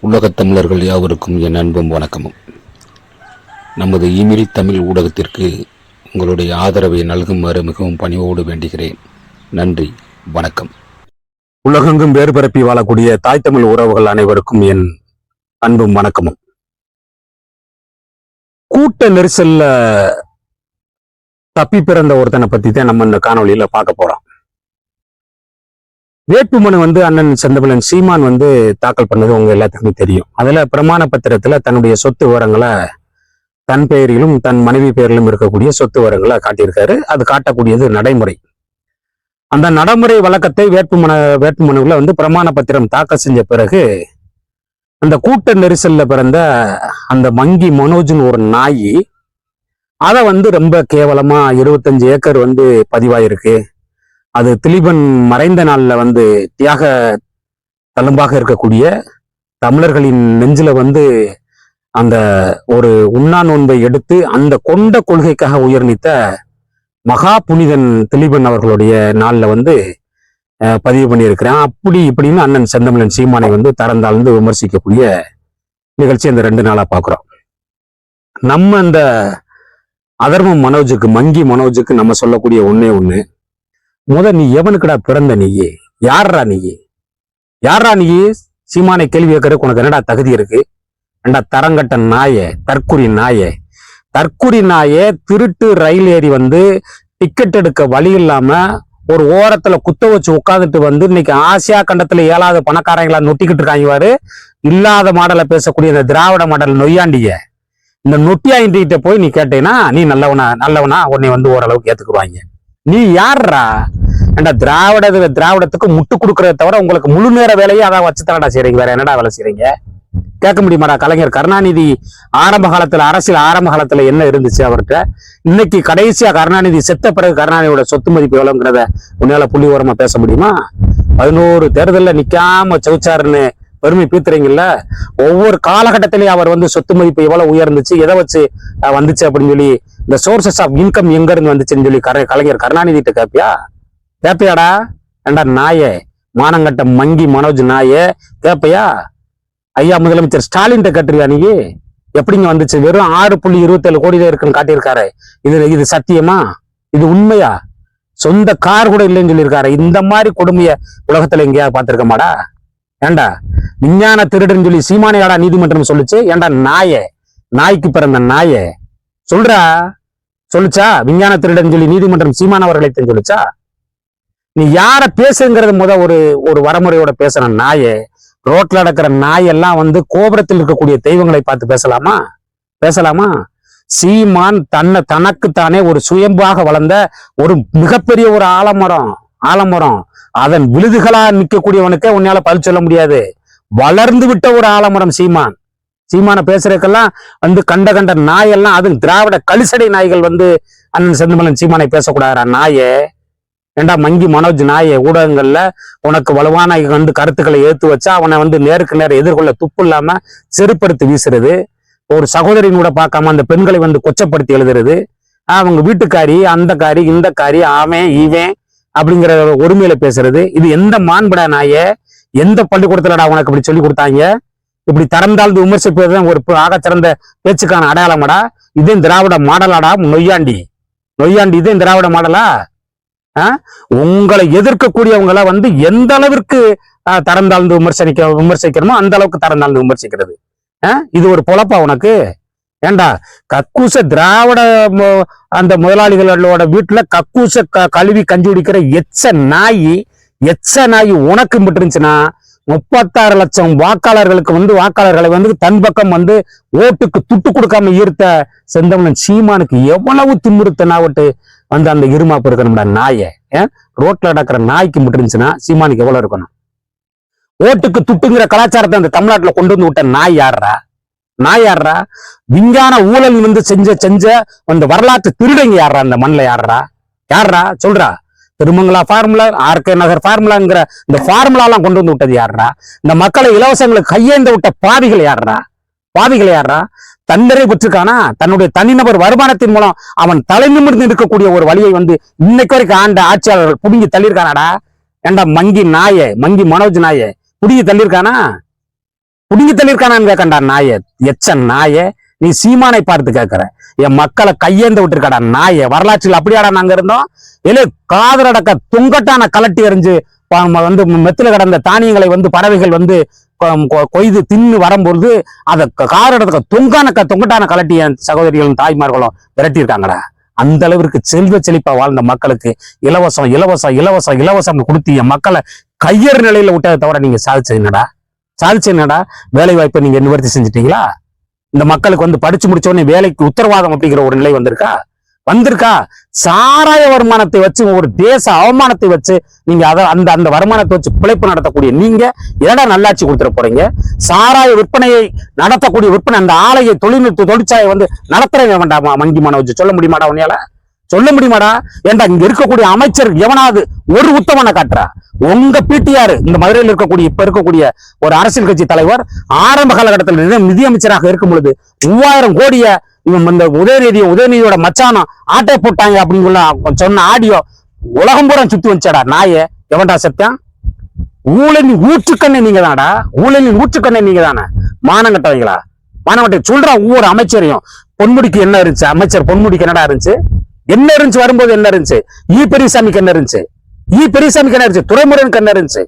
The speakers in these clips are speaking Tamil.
உலகத் தமிழர்கள் யாவருக்கும் என் அன்பும் வணக்கமும். நமது இமெயில் தமிழ் ஊடகத்திற்கு உங்களுடைய ஆதரவை நல்குமாறு மிகவும் பணிவோடு வேண்டுகிறேன். நன்றி, வணக்கம். உலகெங்கும் வேறு பரப்பி வாழக்கூடிய தாய் தமிழ் உறவுகள் அனைவருக்கும் என் அன்பும் வணக்கமும். கூட்ட நெரிசல்ல தப்பி பிறந்த ஒருத்தனை பத்தி தான் நம்ம இந்த காணொலியில பார்க்க போறோம். வேட்புமனு அண்ணன் செந்தமிழன் சீமான் தாக்கல் பண்ணது உங்க எல்லாத்துக்குமே தெரியும். அதுல பிரமாண பத்திரத்துல தன்னுடைய சொத்து விவரங்களை தன் பெயரிலும் தன் மனைவி பெயரிலும் இருக்கக்கூடிய சொத்து விவரங்களை காட்டியிருக்காரு. அது காட்டக்கூடியது நடைமுறை. அந்த நடைமுறை வழக்கத்தை வேட்புமனுவில் பிரமாண பத்திரம் தாக்கல் செஞ்ச பிறகு அந்த கூட்ட நெரிசல்ல பிறந்த அந்த மங்கி மனோஜ்னு ஒரு நாய் அதை ரொம்ப கேவலமா 25 ஏக்கர் பதிவாயிருக்கு. அது திலீபன் மறைந்த நாள்ல தியாக தழும்பாக இருக்கக்கூடிய தமிழர்களின் நெஞ்சில அந்த ஒரு உண்ணா நோன்பை எடுத்து அந்த கொண்ட கொள்கைக்காக உயர்நீத்த மகா புனிதன் திலீபன் அவர்களுடைய நாள்ல பதிவு பண்ணியிருக்கிறேன். அப்படி இப்படின்னு அண்ணன் செந்தமிழன் சீமானை தரந்தாழ்ந்து விமர்சிக்கக்கூடிய நிகழ்ச்சி இந்த 2 நாளா பாக்குறோம். நம்ம இந்த அதர்மம் மனோஜுக்கு, மங்கி மனோஜுக்கு நம்ம சொல்லக்கூடிய ஒண்ணு, நீ எவனுக்குடா பிறந்த? நீயே யாரா? நீ சீமானை கேள்வி கேட்கறதுக்கு உனக்கு என்னடா தகுதி இருக்கு? ஏண்டா தரங்கட்ட நாயே, தற்குறி நாயே, திருட்டு ரயில் ஏறி டிக்கெட் எடுக்க வழி இல்லாம ஒரு ஓரத்துல குத்த வச்சு உட்காந்துட்டு இன்னைக்கு ஆசியா கண்டத்துல 7வது பணக்காரங்களா நொட்டிக்கிட்டு இருக்காங்க. இல்லாத மாடலை பேசக்கூடிய இந்த திராவிட மாடல் நொய்யாண்டிய இந்த நொட்டியாண்டிகிட்ட போய் நீ கேட்டேன்னா நீ நல்லவனா உன்னை ஓரளவுக்கு ஏத்துக்குவாங்க. நீ யார்ரா? ஏண்டா திராவிடத்துக்கு முட்டு கொடுக்கறத தவிர உங்களுக்கு முழு நேர வேலையை அதான் வச்சு தரடா செய்றீங்க. வேற என்னடா வேலை செய்றீங்க? கேட்க முடியுமாடா? கலைஞர் கருணாநிதி ஆரம்ப காலத்துல, அரசியல் ஆரம்ப காலத்துல என்ன இருந்துச்சு அவர்கிட்ட? இன்னைக்கு கடைசியா கருணாநிதி செத்த பிறகு கருணாநிதியோட சொத்து மதிப்பு எவ்வளவுங்கிறத உன்னால புள்ளி ஓரமா பேச முடியுமா? 11 தேர்தல்ல நிக்காம சவுச்சாருன்னு பெருமை பீத்துறீங்கல்ல. ஒவ்வொரு காலகட்டத்திலேயும் அவர் சொத்து மதிப்பு எவ்வளவு உயர்ந்துச்சு, எதை வச்சு வந்துச்சு அப்படின்னு சொல்லி இந்த சோர்சஸ் ஆஃப் இன்கம் எங்க இருந்து வந்துச்சுன்னு சொல்லி கலைஞர் கருணாநிதிட்ட கேப்பியாடா? ஏண்டா நாயே, மானங்கட்ட மங்கி மனோஜ் நாயே, கேப்பையா? ஐயா முதலமைச்சர் ஸ்டாலின் கேட்டுருவியா? நீ எப்படிங்க வந்துச்சு? வெறும் 6.27 கோடி இருக்குன்னு காட்டியிருக்காரு. இது சத்தியமா? இது உண்மையா? சொந்த கார் கூட இல்லைன்னு சொல்லியிருக்காரு. இந்த மாதிரி கொடுமைய உலகத்துல எங்கேயா பார்த்திருக்க மாடா? ஏண்டா விஞ்ஞான திருடுன்னு சொல்லி சீமானையாடா நீதிமன்றம் சொல்லுச்சு? ஏண்டா நாயே, நாய்க்கு பிறந்த நாயே, சொல்லுச்சா? விஞ்ஞான திருடன் சொல்லி நீதிமன்றம் சீமான அவர்களை சொல்லுச்சா? நீ யார பேசுங்கிறது ஒரு வரமுறையோட பேசுற நாயே. ரோட்ல நடக்கிற நாயெல்லாம் கோபுரத்தில் இருக்கக்கூடிய தெய்வங்களை பார்த்து பேசலாமா? சீமான் தனக்குத்தானே ஒரு சுயம்பாக வளர்ந்த ஒரு மிகப்பெரிய ஒரு ஆலமரம் அதன் விழுதுகளா நிற்கக்கூடியவனுக்கே உன்னால பதில் சொல்ல முடியாது. வளர்ந்து விட்ட ஒரு ஆலமரம் சீமான பேசுறதுக்கெல்லாம் கண்ட நாயெல்லாம், அது திராவிட கலிசடை நாய்கள் அண்ணன் செந்தமிழன் சீமானை பேசக்கூடாதா? நாயே, ஏண்டா மங்கி மனோஜ் நாயே, ஊடகங்கள்ல உனக்கு வலுவான கருத்துக்களை ஏத்து வச்சா அவனை நேருக்கு நேரம் எதிர்கொள்ள துப்பு இல்லாம செருப்படுத்தி வீசுறது, ஒரு சகோதரின் கூட பார்க்காம அந்த பெண்களை கொச்சப்படுத்தி எழுதுறது, அவங்க வீட்டுக்காரி, அந்த காரி, இந்த காரி, அவன் இவன் அப்படிங்கிற ஒருமையில பேசுறது, இது எந்த மாண்புடா நாயே? எந்த பள்ளிக்கூடத்துலடா உனக்கு இப்படி சொல்லி கொடுத்தாங்க? இப்படி தரந்தாழ்ந்து விமர்சிப்பதுதான் ஒரு ஆகச்சிறந்த பேச்சுக்கான அடையாளமாடா? இதே திராவிட மாடலாடா? நொய்யாண்டி, இதே திராவிட மாடலா? உங்களை எதிர்க்கக்கூடியவங்களை எந்த அளவிற்கு தரந்தாழ்ந்து விமர்சிக்கணுமோ அந்த அளவுக்கு தரந்தாழ்ந்து விமர்சிக்கிறது. இது ஒரு பொழப்பா உனக்கு? ஏண்டா கக்கூச திராவிட அந்த முதலாளிகளோட வீட்டுல கக்கூச கழுவி கஞ்சி குடிக்கிற எச்ச நாய் உனக்கு இருந்துச்சுன்னா 36 லட்சம் வாக்காளர்களுக்கு வாக்காளர்களை தன் பக்கம் ஓட்டுக்கு துட்டு கொடுக்காம ஈர்த்த செந்தமிழன் சீமானுக்கு எவ்வளவு திமிருத்தனாவட்டு அந்த இருமாப்பு இருக்கணும்டா நாய. ரோட்ல நடக்கிற நாய்க்கு இருந்துச்சுன்னா சீமானுக்கு எவ்வளவு இருக்கணும்? ஓட்டுக்கு துட்டுங்கிற கலாச்சாரத்தை அந்த தமிழ்நாட்டுல கொண்டு விட்ட நாய் யாரா? விஞ்ஞான ஊழல் செஞ்ச அந்த வரலாற்று திருடங்க யாரா? அந்த மண்ணில் யாரா சொல்றா? திருமங்கலா ஃபார்முலா, ஆர்கே நகர் ஃபார்முலாங்கிற இந்த ஃபார்முலாலாம் கொண்டு விட்டது யாரா? இந்த மக்களை இலவசங்களுக்கு கையேந்த விட்ட பாவிகள் யாரா? தண்டரை பெற்றிருக்கானா? தன்னுடைய தனிநபர் வருமானத்தின் மூலம் அவன் தலை நிமிர்ந்து இருக்கக்கூடிய ஒரு வழியை இன்னைக்கு வரைக்கும் ஆண்ட ஆட்சியாளர்கள் புடுங்கி தள்ளியிருக்கானாடா? ஏண்டா மங்கி மனோஜ் நாயே புடுங்கி தள்ளியிருக்கானா? புடுங்கி தள்ளியிருக்கானான்னு கேட்கண்டா நாய, எச்ச நாய. நீ சீமானை பார்த்து கேட்கிற, என் மக்களை கையேந்து விட்டுருக்கடா நாய. வரலாற்றில் அப்படியாடா நாங்க இருந்தோம்? இல்லை, காதலடக்க துங்கட்டான கலட்டி எறிஞ்சு வந்து மெத்துல கிடந்த தானியங்களை வந்து பறவைகள் வந்து கொய்து தின்னு வரும்பொழுது அதை காதலடக்க தொங்கட்டான கலட்டி என் சகோதரிகளும் தாய்மார்களும் விரட்டி இருக்காங்கடா. அந்த அளவிற்கு செல்வ செழிப்பா வாழ்ந்த மக்களுக்கு இலவசம் இலவசம் இலவசம் இலவசம் கொடுத்து என் மக்களை கையறு நிலையில விட்டதை தவிர நீங்க சாதிச்சது என்னடா? வேலை வாய்ப்பை நீங்க நிவர்த்தி செஞ்சிட்டீங்களா? இந்த மக்களுக்கு வந்து படிச்சு முடிச்ச உடனே வேலைக்கு உத்தரவாதம் அப்படிங்கிற ஒரு நிலை வந்திருக்கா? சாராய வருமானத்தை வச்சு, ஒரு தேச அவமானத்தை வச்சு நீங்க அந்த வருமானத்தை வச்சு பிழைப்பு நடத்தக்கூடிய நீங்க என்னடா நல்லாட்சி கொடுத்துட போறீங்க? சாராய விற்பனையை நடத்தக்கூடிய அந்த ஆலையை தொழிற்சாலையை வந்து நடத்துறவங்க வேண்டாமா? மங்கி மனோஜ் சொல்ல முடியுமாடா? உன்னையால சொல்ல முடியுமாடா? ஏன்டா இங்க இருக்கக்கூடிய அமைச்சர் எவனாவது ஒரு உத்தமனை காட்டுறா? உங்க பிடிஆர் இந்த மதுரையில் இப்ப இருக்கக்கூடிய ஒரு அரசியல் கட்சி தலைவர் ஆரம்ப காலகட்டத்தில் நிதியமைச்சராக இருக்கும் பொழுது 3000 கோடிய இவன் இந்த உதயநிதியோட மச்சானம் ஆட்டை போட்டாங்க அப்படின்னு சொன்ன ஆடியோ உலகம் பூரா சுத்தி வச்சாடா நாய. எவன்டா சத்தியம்? ஊழலின் ஊற்றுக்கண்ணை நீங்க தானடா. ஊழலின் ஊற்றுக்கண்ணை நீங்க தானே. மானங்கட்டவங்களா? மானங்கட்ட சொல்றா. ஒவ்வொரு அமைச்சரையும் பொன்முடிக்கு என்ன இருந்துச்சு? அமைச்சர் பொன்முடிக்கு என்னடா இருந்துச்சு? என்ன இருந்துச்சு? வரும்போது என்ன இருந்துச்சு? பெரியசாமிக்கு என்ன இருந்துச்சு? பெரியசாமிக்கு என்ன இருந்துச்சு? துறைமுருகனுக்கு என்ன இருந்துச்சு?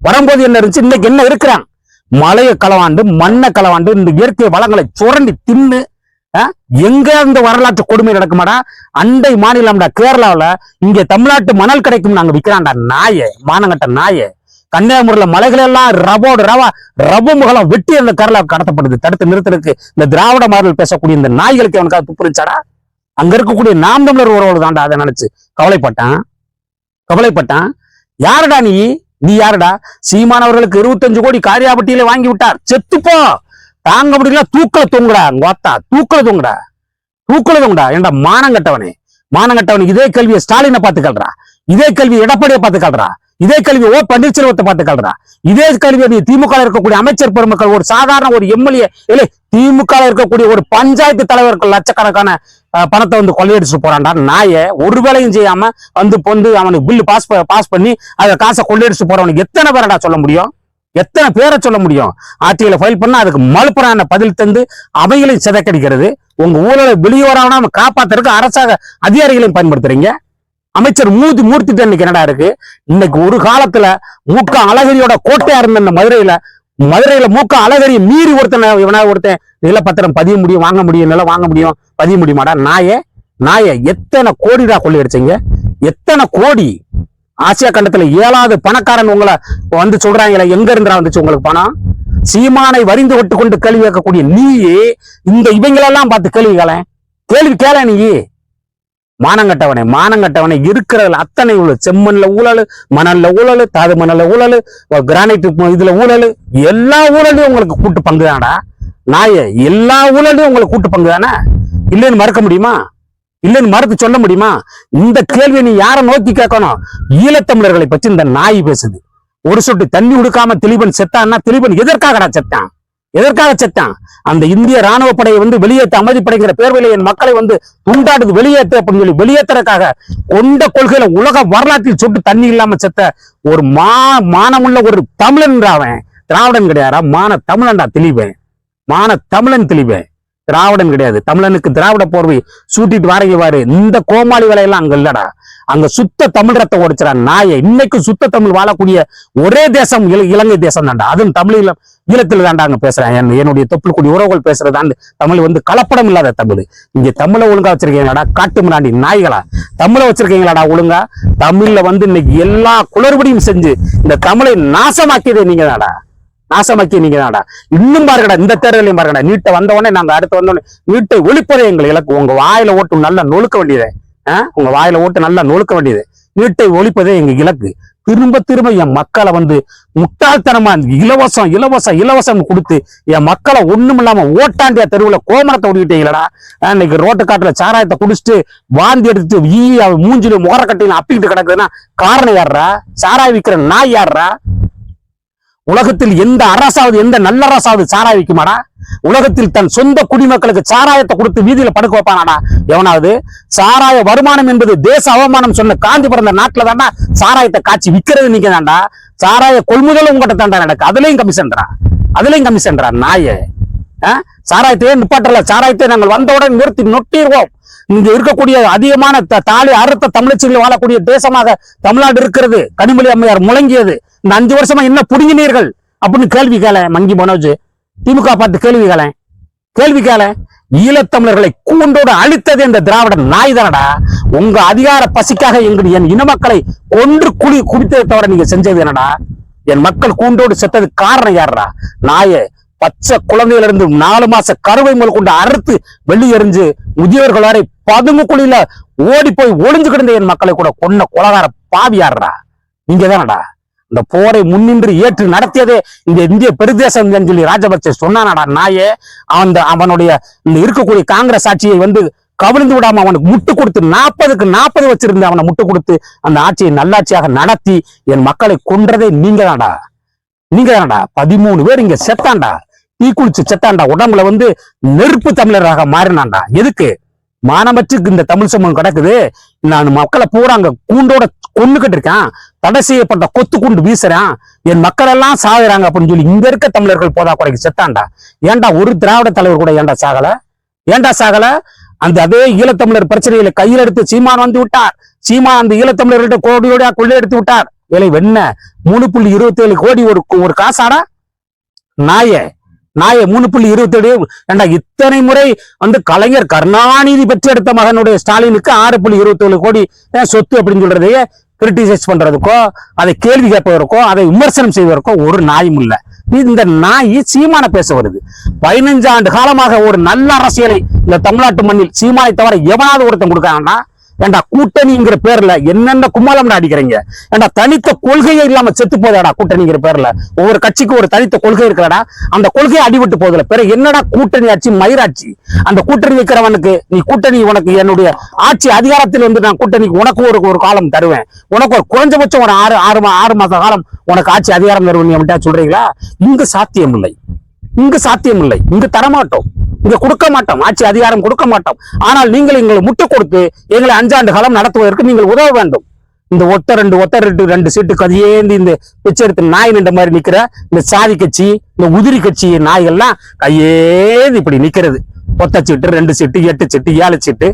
வரும்போது என்ன இருந்துச்சு? இன்னைக்கு என்ன இருக்கிறான்? மலையை களவாண்டு, மண்ணை களவாண்டு, இந்த இயற்கை வளங்களை சுரண்டி தின்னு எங்க இந்த வரலாற்று கொடுமை நடக்குமாடா? அண்டை மாநிலம்டா கேரளாவில. இங்க தமிழ்நாட்டு மணல் கிடைக்கும் நாங்க விற்கிறான்டா நாய, மானங்கட்ட நாய. கன்னியாகுமரியில மலைகள் எல்லாம் ரபோ முகலம் வெட்டி அந்த கேரளாவுக்கு கடத்தப்படுது. தடுத்து நிறுத்தலுக்கு இந்த திராவிட மாடல் பேசக்கூடிய இந்த நாய்களுக்கு அவனுக்காக துப்பு இருந்துச்சாடா? அங்க இருக்கக்கூடிய நாம் தமிழர் உறவுகள் தான்டா அதை நினைச்சு கவலைப்பட்டான். யாருடா நீ யாருடா? சீமானவர்களுக்கு 25 கோடி காரியாபட்டியில வாங்கி விட்டார். செத்துப்போ, தாங்க முடியல, தூக்கல தூங்குடா. ஏண்டா மானங்கட்டவனே. இதே கேள்வியை ஸ்டாலினை பார்த்து கல்றா, இதே கேள்வி எடப்பாடியை பார்த்து கல்றா, இதே கேள்வி ஓ பன்னீர்செல்வத்தை பார்த்து கல்றா, இதே கேள்வி நீ திமுக இருக்கக்கூடிய அமைச்சர் பெருமக்கள், ஒரு சாதாரண ஒரு எம்எல்ஏ, இல்லை திமுக இருக்கக்கூடிய ஒரு பஞ்சாயத்து தலைவர்கள் லட்சக்கணக்கான பணத்தை வந்து கொள்ளையடிச்சு போறான்டா நாய. ஒரு வேலையும் செய்யாம வந்து அவனுக்கு பில்லு பாஸ் பண்ணி அதை காசை கொள்ளையடிச்சு போறவனுக்கு எத்தனை பேரடா சொல்ல முடியும்? எத்தனை பேரை சொல்ல முடியும்? ஆர்டிஐல ஃபைல் பண்ணா அதுக்கு மலுப்புறான பதில் தந்து அவைகளையும் சிதைக்கடிக்கிறது. உங்க ஊழலை வெளியோராம காப்பாத்துறதுக்கு அரசாங்க அதிகாரிகளையும் பயன்படுத்துறீங்க. அமைச்சர் மூர்த்தி இன்னைக்கு என்னடா இருக்கு? இன்னைக்கு ஒரு காலத்துல மூக்க அழகிரியோட கோட்டையா இருந்த இந்த மதுரையில மூக்க அழகிரியை மீறி ஒருத்தன் நிலப்பத்திரம் பதிய முடியும், வாங்க முடியும், நிலம் வாங்க முடியும், பதிய முடியுமாடா? நாய எத்தனை கோடிடா கொள்ளையடிச்சீங்க? எத்தனை கோடி? ஆசியா கண்டத்துல 7வது பணக்காரன் உங்களை வந்து சொல்றாங்களே, எங்க இருந்தா வந்துச்சு உங்களுக்கு பணம்? சீமானை வரிந்து விட்டு கொண்டு கேள்வி கேட்கக்கூடிய நீயே இந்த இவங்களெல்லாம் பார்த்து கேள்வி கேள நீ. மானங்கட்டவனே இருக்கிறதுல அத்தனை ஊழல். செம்மண்ல ஊழல், மணல்ல ஊழல், தாது மணல்ல ஊழல், கிரானைட் இதுல ஊழல், எல்லா ஊழலையும் உங்களுக்கு கூட்டு பங்கு தானடா நாய. எல்லா ஊழலையும் உங்களுக்கு கூட்டு பங்கு தானே. இல்லைன்னு மறுக்க முடியுமா? இல்லைன்னு மறுத்து சொல்ல முடியுமா? இந்த கேள்வியை நீ யாரை நோக்கி கேட்கணும்? ஈழத்தமிழர்களை பற்றி இந்த நாய் பேசுது. ஒரு சொட்டு தண்ணி கொடுக்காம திலீபன் செத்தான்னா திலீபன் எதற்காக செத்தான்? அந்த இந்திய ராணுவ படையை வந்து வெளியேற்ற அமைதிப்படைங்கிற பேர்வையில என் மக்களை வந்து துண்டாடுது, வெளியேற்ற அப்படின்னு சொல்லி வெளியேற்றறதுக்காக கொண்ட கொள்கையில உலக வரலாற்றில் சொட்டு தண்ணி இல்லாம செத்த ஒரு மானமுள்ள ஒரு தமிழன். அவன் திராவிடன் கிடையாரா? தமிழன்டா திலீபன். திராவிடன் கிடையாது. தமிழனுக்கு திராவிட போர்வை சூட்டிட்டு வாரு. இந்த கோமாளி வேலையெல்லாம் அங்க இல்லடா. அங்க சுத்த தமிழ் ரத்த ஓடிச்சுடா நாய. இன்னைக்கு சுத்த தமிழ் வாழக்கூடிய ஒரே தேசம் இலங்கை தேசம் தாண்டா. அதுவும் ஈழத்துல தாண்டா அங்க பேசுறேன். என்னுடைய தொப்புள் உறவுகள் பேசுறதாண்டு தமிழ் வந்து கலப்படம் இல்லாத தமிழ். இங்க தமிழை ஒழுங்கா வச்சிருக்கீங்களாடா? காட்டு முன்னாடி நாய்களா தமிழை வச்சிருக்கீங்களாடா ஒழுங்கா? தமிழ்ல வந்து இன்னைக்கு எல்லா குளறுபடியும் செஞ்சு இந்த தமிழை நாசமாக்கியதே நீங்க தான்டா. இன்னும் பாருங்கடா, இந்த தேர்தலையும் பாருங்கடா. நீட்டை வந்தவொடனே நாங்க அடுத்து வந்தோடனே நீட்டை ஒழிப்பதே எங்கள் இலக்கு. உங்க வாயில ஓட்டு நல்லா நொழுக்க வேண்டியது. நீட்டை ஒழிப்பதே எங்க இலக்கு. திரும்ப என் மக்களை வந்து முட்டாள்தனமா இலவசம் கொடுத்து என் மக்களை ஒண்ணும் இல்லாம ஓட்டாண்டியா தெருவுல கோமணத்தை ஓடிக்கிட்டீங்களடா. இன்னைக்கு ரோட்டு காட்டுல சாராயத்தை குடிச்சிட்டு வாந்தி எடுத்துட்டு மூஞ்சில முகரக்கட்டையில அப்பிக்கிட்டு கிடக்குதுன்னா காரணம் யாருடா? சாராய விற்கிற நாய் யாருடா? உலகத்தில் எந்த அரசாவது, எந்த நல்ல அரசாவது சாராய விற்குமாடா? உலகத்தில் தன் சொந்த குடிமக்களுக்கு சாராயத்தை கொடுத்து வீதியில படுக்க வைப்பானாடா எவனாவது? சாராய வருமானம் என்பது தேச அவமானம் சொன்ன காந்தி பிறந்த நாட்டுல தாண்டா சாராயத்தை காட்சி விற்கிறது நீங்க தாண்டா. சாராய கொள்முதல் உங்ககிட்ட தாண்டா நடக்கு, அதுலயும் கமிஷன்டா. அதுலயும் கமிஷன்டா நாயே. சாராயத்தையே நிப்பாட்டல, சாராயத்தை நாங்கள் வந்தவுடன் நிறுத்தி நொட்டிடுவோம். இங்க இருக்கக்கூடிய அதிகமான தாலி அறுத்த தமிழச்சிகள் வாழக்கூடிய தேசமாக தமிழ்நாடு இருக்கிறது. கனிமொழி அம்மையார் முழங்கியது. இந்த 5 வருஷமா என்ன புடுங்கினீர்கள் அப்படின்னு கேள்வி கேள மங்கி மனோஜ். திமுக பார்த்து கேள்வி கேள. ஈழத்தமிழர்களை கூண்டோடு அழித்தது இந்த திராவிட நாய் தானடா. உங்க அதிகார பசிக்காக என் இன மக்களை ஒன்று குடித்ததை தவிர நீங்க செஞ்சது என்னடா? என் மக்கள் கூண்டோடு செத்தது காரணம் யாருடா? நாயே. பச்சை குழந்தையில இருந்து 4 மாச கருவை முதல் கொண்டு அறுத்து வெளியெறிஞ்சு முதியோர்கள் வரை பதுங்குக்குழியில ஓடி போய் ஒளிஞ்சு கிடந்த என் மக்களை கூட கொன்ன கொலகார பாவியாடுறா நீங்க தானடா. இந்த போரை முன்னின்று ஏற்று நடத்தியதே இந்த இந்திய பெருதேசம் சொல்லி ராஜபக்சே சொன்னானடா நாயே. அவனுடைய இந்த இருக்கக்கூடிய காங்கிரஸ் ஆட்சியை வந்து கவிழ்ந்து விடாம அவனுக்கு முட்டு கொடுத்து 40க்கு 40 வச்சிருந்து அவனை முட்டு கொடுத்து அந்த ஆட்சியை நல்லாட்சியாக நடத்தி என் மக்களை கொன்றதே நீங்க தானடா. 13 பேர் இங்க செத்தாண்டா, தீ குளிச்சு செத்தாண்டா, உடம்புல வந்து நெருப்பு தமிழராக மாறினாண்டா. எதுக்கு? மானமற்றுக்கு இந்த தமிழ் சமூகம் கிடக்குது. நான் மக்களை பூரா அங்க கூண்டோட கொண்டுகிட்டு இருக்கேன், தடை செய்யப்பட்ட கொத்து குண்டு வீசுறேன், என் மக்கள் எல்லாம் சாகுறாங்க அப்படின்னு சொல்லி இங்க இருக்க தமிழர்கள் போதா குறைக்கு செத்தாண்டா. ஏன்டா ஒரு திராவிட தலைவர் கூட ஏன்டா சாகல? அதே ஈழத்தமிழர் பிரச்சனைகளை கையில் எடுத்து சீமான் வந்து விட்டார். சீமான் அந்த ஈழத்தமிழர்கிட்ட கோடியோட கொள்ளையடித்து விட்டார். விலை வெண்ண 3.27 கோடி ஒரு காசாடா நாயே. 3.27. ஏண்டா இத்தனை முறை வந்து கலைஞர் கருணாநிதி பெற்றெடுத்த மகனுடைய ஸ்டாலினுக்கு 6.27 கோடி சொத்து அப்படின்னு சொல்றதையே கிரிட்டிசைஸ் பண்றதுக்கோ, அதை கேள்வி கேட்பதற்கோ, அதை விமர்சனம் செய்வதற்கோ ஒரு நாயும் இல்ல. இந்த நாய் சீமான பேச வருது. 15 ஆண்டு காலமாக ஒரு நல்ல அரசியலை இந்த தமிழ்நாட்டு மண்ணில் சீமானை தவிர எவனாவது ஒருத்தன் கொடுக்காங்கன்னா, ஏண்டா கூட்டணிங்கிற பேர்ல என்னென்ன கும்மாளம்டா அடிக்கிறீங்க? ஏண்டா தனித்த கொள்கையே இல்லாம செத்து போதாடா கூட்டணிங்கிற பேர்ல. ஒவ்வொரு கட்சிக்கு ஒரு தனித்த கொள்கை இருக்கிறடா, அந்த கொள்கையை அடிபட்டு போதுல. பிறகு என்னடா கூட்டணி ஆட்சி, மயிராட்சி? அந்த கூட்டணி வைக்கிறவனுக்கு நீ கூட்டணி, உனக்கு என்னுடைய ஆட்சி அதிகாரத்தில் வந்து நான் கூட்டணிக்கு உனக்கு ஒரு காலம் தருவேன், உனக்கு ஒரு குறைஞ்சபட்சம் ஒரு 6 மாச காலம் உனக்கு ஆட்சி அதிகாரம் தருவேன் நீ சொல்றீங்களா? இங்கு சாத்தியம் இல்லை, இங்கு தரமாட்டோம், இங்க கொடுக்க மாட்டோம், ஆட்சி அதிகாரம் கொடுக்க மாட்டோம். ஆனால் நீங்கள் எங்களை முட்டு கொடுத்து எங்களை 5 ஆண்டு காலம் நடத்துவதற்கு நீங்கள் உதவ வேண்டும். இந்த ஒத்த ரெண்டு சீட்டு கதையேந்து இந்த பிச்செடுத்து நாய் நின்ற மாதிரி நிக்கிற இந்த சாதி கட்சி, இந்த உதிரி கட்சி நாய்கள்லாம் கையேந்து இப்படி நிக்கிறது. ஒத்த சீட்டு, 2 சீட்டு, 8 சீட்டு, 7 சீட்டு.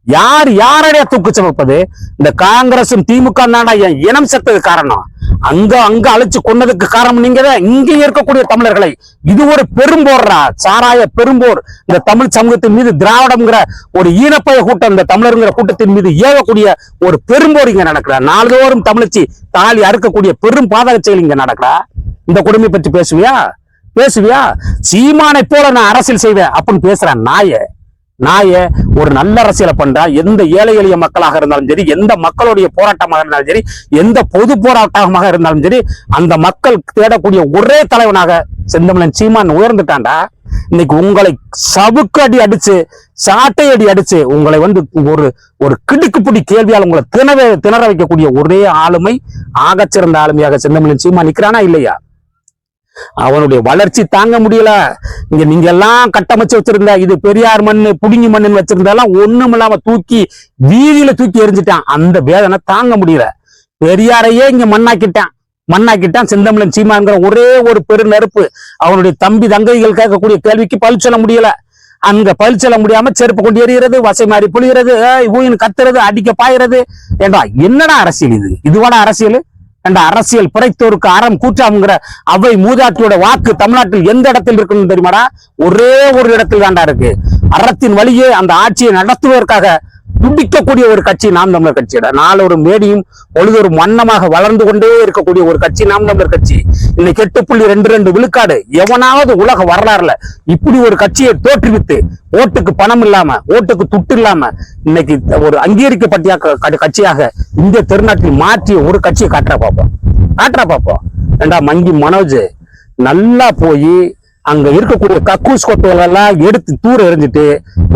யாரடைய தூக்கு சமைப்பது? இந்த காங்கிரசும் திமுக தானா என் இனம் செத்தது காரணம். அங்க அழைச்சு கொண்டதுக்கு காரணம் நீங்க தான். இங்க இருக்கக்கூடிய தமிழர்களை இது ஒரு பெரும்போர்ரா, சாராய பெரும்போர். இந்த தமிழ் சமூகத்தின் மீது திராவிடம்ங்கிற ஒரு ஈனப்பய கூட்டம், இந்த தமிழருங்கிற கூட்டத்தின் மீது ஏவக்கூடிய ஒரு பெரும்போர் இங்க நடக்கிறா. நாள்தோறும் தமிழச்சி தாலி அறுக்கக்கூடிய பெரும் பாதக செயல் இங்க நடக்கிறா. இந்த கொடுமை பற்றி பேசுவியா? சீமானை போல நான் அரசியல் செய்வேன் அப்படின்னு பேசுறேன் நாய. ஒரு நல்ல அரசியலை பண்றா, எந்த ஏழை எளிய மக்களாக இருந்தாலும் சரி, எந்த மக்களுடைய போராட்டமாக இருந்தாலும் சரி, எந்த பொது போராட்டமாக இருந்தாலும் சரி, அந்த மக்கள் தேடக்கூடிய ஒரே தலைவனாக செந்தமிழன் சீமான் உயர்ந்துட்டான்டா. இன்னைக்கு உங்களை சவுக்கு அடி அடிச்சு, சாட்டை அடி அடிச்சு, உங்களை வந்து ஒரு கிடுக்குப்பிடி கேள்வியால் உங்களை திணற வைக்கக்கூடிய ஒரே ஆளுமை, ஆகச்சிறந்த ஆளுமையாக செந்தமிழன் சீமான் நிக்கிறானா இல்லையா? அவனுடைய வளர்ச்சி தாங்க முடியல. நீங்க எல்லாம் கட்டமைச்சு வச்சிருந்த இது பெரியார் மண்ணு, புடுங்கி மண்ணுன்னு வச்சிருந்தாலும் ஒண்ணும் இல்லாம வீதியில தூக்கி எரிஞ்சிட்டான். அந்த வேதனை தாங்க முடியல. பெரியாரையே இங்க மண்ணாக்கிட்டான் செந்தமிழன் சீமான்கிற ஒரே ஒரு பெரு நெருப்பு. அவனுடைய தம்பி தங்கைகள் கேட்கக்கூடிய கேள்விக்கு பதில் சொல்ல முடியல. அங்க பதில் சொல்ல முடியாம செருப்பு கொண்டு எறிகிறது, வசை மாறி புளிகிறது, ஊயின் கத்துறது, அடிக்க பாயிறது. ஏண்டா என்னடா அரசியல் இது? இதுவான அரசியல்? அரசியல் பிழைத்தோருக்கு அறம் கூற்றாம்ங்கிற அவை மூதாட்டியோட வாக்கு தமிழ்நாட்டில் எந்த இடத்தில் இருக்குன்னு தெரியுமாடா? ஒரே ஒரு இடத்தில் தாண்டா இருக்கு. அறத்தின் வழியே அந்த ஆட்சியை நடத்துவதற்காக துடிக்கக்கூடிய ஒரு கட்சி நாம் தமிழர் கட்சியோட. நாளொரு மேடியும் பொழுதொரு மன்னமாக வளர்ந்து கொண்டே இருக்கக்கூடிய ஒரு கட்சி நாம் தமிழர் கட்சி. இன்னைக்கு 8.22 விழுக்காடு. எவனாவது உலக வரலாறுல இப்படி ஒரு கட்சியை தோற்றுவித்து ஓட்டுக்கு பணம் இல்லாம, ஓட்டுக்கு துட்டு இல்லாம இன்னைக்கு ஒரு அங்கீகரிக்கப்பட்ட கட்சியாக இந்திய திருநாட்டில் மாற்றிய ஒரு கட்சியை காட்டுறா பார்ப்போம். ஏண்டா மங்கி மனோஜ் நல்லா போய் அங்க இருக்கக்கூடிய கக்கூஸ் கொட்டைகள் எல்லாம் எடுத்து தூர எறிஞ்சிட்டு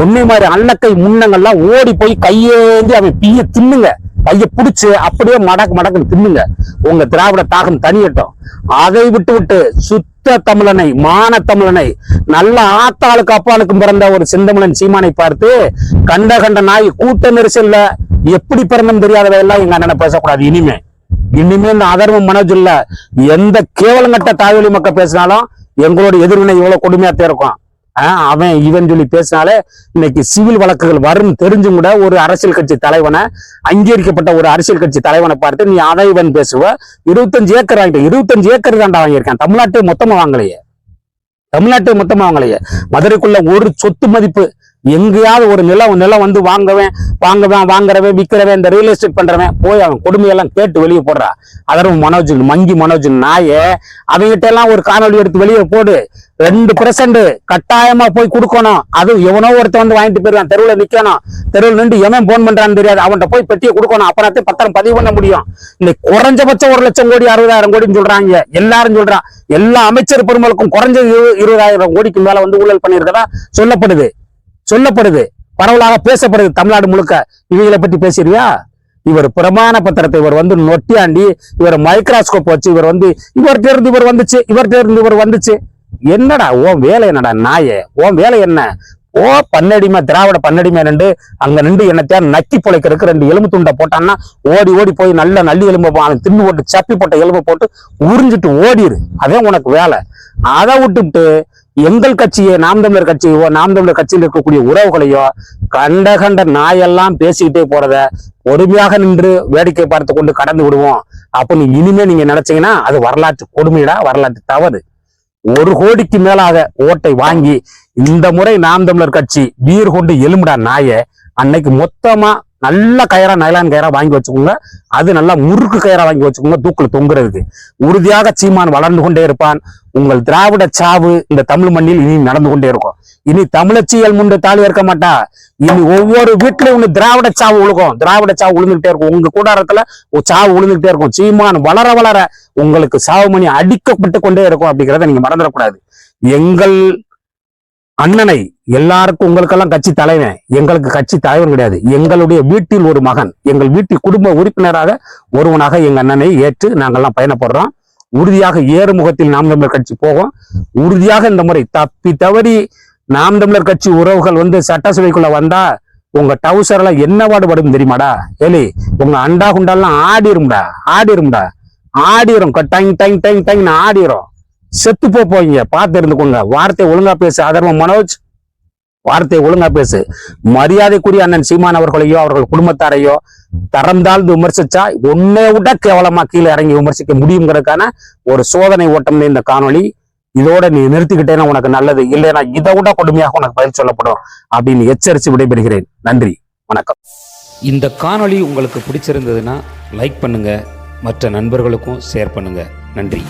ஒன்னே மாதிரி அல்லக்கை முன்னங்கள்லாம் ஓடி போய் கையேந்தி அவன் பீய தின்னுங்க, கைய பிடிச்சு அப்படியே மடக்குன்னு தின்னுங்க. உங்க திராவிட தாகம் தனியட்டும். அதை விட்டு சுத்த தமிழனை, மான தமிழனை, நல்ல ஆத்தாளுக்கு அப்பாளுக்கும் பிறந்த ஒரு செந்தமிழன் சீமானை பார்த்து கண்ட நாய் கூட்ட நெரிசல்ல எப்படி பிறந்தம் தெரியாதவையெல்லாம் எங்க அண்ணனை பேசக்கூடாது. இனிமே இந்த அதர்மம் மனோஜ் இல்ல, எந்த கேவலங்கட்ட தாய்வழி மக்கள் பேசினாலும் எங்களோட எதிர்வினை இவ்வளவு கொடுமையாத்தான் இருக்கும். அவன் இவன் சொல்லி பேசினாலே இன்னைக்கு சிவில் வழக்குகள் வரும் தெரிஞ்சும் கூட ஒரு அரசியல் கட்சி தலைவனை, அங்கீகரிக்கப்பட்ட ஒரு அரசியல் கட்சி தலைவனை பார்த்து நீ அதை இவன் பேசுவ. 25 ஏக்கர் வாங்கிட்டு, 25 ஏக்கர் தாண்டா வாங்கியிருக்கான். தமிழ்நாட்டை மொத்தமா வாங்கலையே, தமிழ்நாட்டை மொத்தமா வாங்கலையே. மதுரைக்குள்ள ஒரு சொத்து மதிப்பு எங்கேயாவது ஒரு நிலம் வந்து வாங்குறவன் விற்கிறவன், இந்த ரியல் எஸ்டேட் பண்றவன் போய் அவன் கொடுமையெல்லாம் கேட்டு வெளியே போடுறா. அதரும் மனோஜ் நாய அவங்ககிட்ட எல்லாம் ஒரு காணொலி எடுத்து வெளியே போடு. 2% கட்டாயமா போய் கொடுக்கணும். அது எவனோ ஒருத்த வந்து வாங்கிட்டு போயிருவான். தெருவில் நிக்கணும், தெருவில் நின்று எவன் போன் பண்றான்னு தெரியாது. அவன்கிட்ட போய் பெட்டியை கொடுக்கணும். அப்பனாத்தே பத்திரம் பதிவு பண்ண முடியும். இன்னைக்கு குறைஞ்சபட்சம் 1 லட்சம் கோடி 60,000 கோடின்னு சொல்றாங்க. எல்லாரும் சொல்றான். எல்லா அமைச்சர் பெருமளுக்கும் குறைஞ்சது 20,000 கோடிக்கு மேல வந்து ஊழல் பண்ணியிருக்கதா சொல்லப்படுது, பரவலாக பேசப்படுது தமிழ்நாடு முழுக்க. இவங்களை பத்தி பேசுறியா? இவர் பிரமாண பத்திரத்தை இவர் வந்து நொட்டியாண்டி, இவர் மைக்ரோஸ்கோப் வச்சு இவர்கிட்ட இருந்து இவர் வந்துச்சு. என்னடா ஓ வேலை? என்னடா நாயே, ஓ வேலை என்ன? ஓ பன்னடிமை, திராவிட பன்னடிமை நின்று அங்க நின்று என்னத்தையா நக்கி பொழைக்கிறதுக்கு 2 எலும்பு துண்டை போட்டான்னா ஓடி போய் நல்ல நல்லி எலும்பு தின்னு போட்டு சப்பி போட்ட எலும்பை போட்டு உறிஞ்சிட்டு ஓடிரு. அதே உனக்கு வேலை. அதை விட்டுவிட்டு எங்கள் கட்சியை, நாம் தமிழர் கட்சியோ, நாம் தமிழர் கட்சியில் இருக்கக்கூடிய உறவுகளையோ கண்ட நாயெல்லாம் பேசிக்கிட்டே போறத பொறுமையாக நின்று வேடிக்கை பார்த்து கொண்டு கடந்து விடுவோம். அப்ப இனிமே நீங்க நினைச்சீங்கன்னா அது வரலாற்று கொடுமைடா, வரலாற்று தவறு. 1 கோடிக்கு மேலாக ஓட்டை வாங்கி இந்த முறை நாம் தமிழர் கட்சி வீர் கொண்டு எலும்புடா நாய. அன்னைக்கு மொத்தமா நல்ல கயிறா, நைலான் கயிறா வாங்கி வச்சுக்கோங்க. அது நல்லா முறுக்கு கயிறா வாங்கி வச்சுக்கோங்க, தூக்கில் தொங்குறதுக்கு. உறுதியாக சீமான் வளர்ந்து கொண்டே இருப்பான். உங்கள் திராவிட சாவு இந்த தமிழ் மண்ணில் இனி நடந்து கொண்டே இருக்கும். இனி தமிழச்சியல் முன்பு தாலி இருக்க மாட்டா. இனி ஒவ்வொரு வீட்டுலயும் ஒண்ணு திராவிட சாவு உழுகும். திராவிட சாவு உழுந்துகிட்டே இருக்கும். உங்க கூடாரத்துல ஒரு சாவு உழுந்துகிட்டே இருக்கும். சீமான் வளர உங்களுக்கு சாவு மணி அடிக்கப்பட்டு கொண்டே இருக்கும். அப்படிங்கிறத நீங்க மறந்துடக்கூடாது. எங்கள் அண்ணனை எல்லாருக்கும், உங்களுக்கெல்லாம் கட்சி தலைவன், எங்களுக்கு கட்சி தலைவன் கிடையாது. எங்களுடைய வீட்டில் ஒரு மகன், எங்கள் வீட்டில் குடும்ப உறுப்பினராக ஒருவனாக எங்க அண்ணனை ஏற்று நாங்கள்லாம் பயணப்படுறோம். உறுதியாக ஏறுமுகத்தில் நாம் தமிழர் கட்சி போகும். உறுதியாக இந்த முறை தப்பி தவறி நாம் தமிழர் கட்சி உறவுகள் சட்டசபைக்குள்ள வந்தா உங்க டவுசர்ல என்ன பாடுபடும் தெரியுமாடா? ஏலி, உங்க அண்டா குண்டாலாம் ஆடிரும் டைங் டைங் டைங் டைங்னு ஆடிரும். செத்து போவீங்க. பார்த்து இருந்துக்கோங்க. வார்த்தை ஒழுங்கா பேசு. அதர்ம மனோஜ், வார்த்தை ஒழுங்கா பேசு. மரியாதைக்குரிய அண்ணன் சீமான் அவர்களையோ அவர்கள் குடும்பத்தாரையோ தரம் தாழ்ந்து விமர்சிச்சா உன்னை விட கேவலமா கீழே இறங்கி விமர்சிக்க முடியுங்கிறதுக்கான ஒரு சோதனை ஓட்டம் இந்த காணொலி. இதோட நீ நிறுத்திக்கிட்டேன்னா உனக்கு நல்லது. இல்லைன்னா இதை விட கொடுமையாக உனக்கு பதில் சொல்லப்படும் அப்படின்னு எச்சரித்து விடைபெறுகிறேன். நன்றி, வணக்கம். இந்த காணொளி உங்களுக்கு பிடிச்சிருந்ததுன்னா லைக் பண்ணுங்க, மற்ற நண்பர்களுக்கும் ஷேர் பண்ணுங்க. நன்றி.